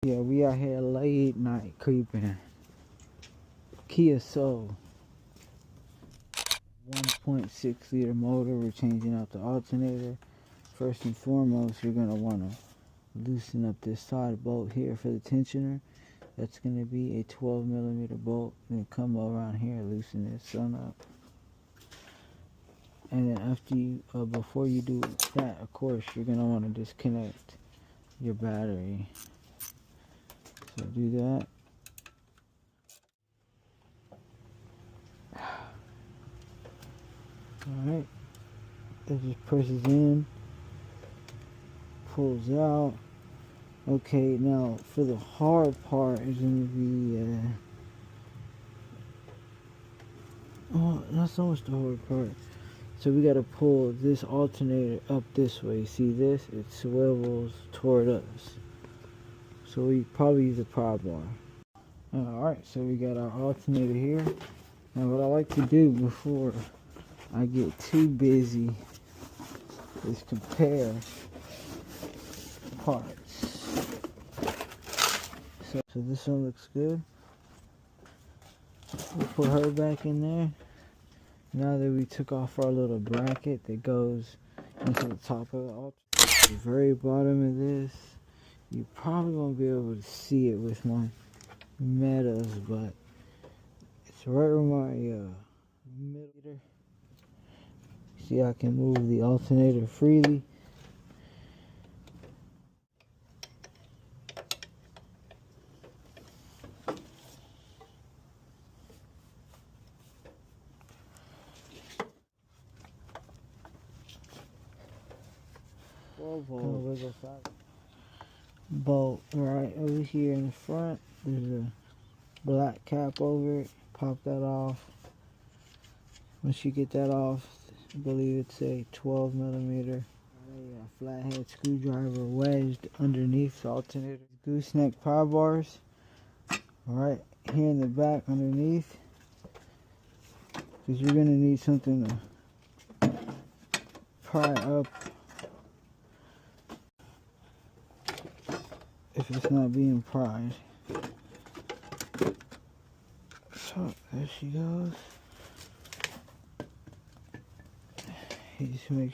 Yeah, we out here late night creeping. Kia Soul. 1.6 liter motor. We're changing out the alternator. First and foremost, you're going to want to loosen up this side bolt here for the tensioner. That's going to be a 12 millimeter bolt. Then come around here, loosen this son up. And then after you, before you do that, of course, you're going to want to disconnect your battery. So do that. Alright, that just presses in, pulls out. Okay, now for the hard part is going to be, oh, not so much the hard part. So we got to pull this alternator up this way. See this? It swivels toward us. So we probably use a pry bar. Alright, so we got our alternator here. Now what I like to do before I get too busy is compare parts. So this one looks good. We'll put her back in there. Now that we took off our little bracket that goes into the top of the alternator, the very bottom of this, you probably won't be able to see it with my metas, but it's right where my middle. See, I can move the alternator freely. Bolt right over here in the front. There's a black cap over it. Pop that off. Once you get that off, I believe it's a 12 millimeter. A flathead screwdriver wedged underneath the alternator. Gooseneck pry bars right here in the back underneath, because you're going to need something to pry up if it's not being pried. So there she goes. You just make sure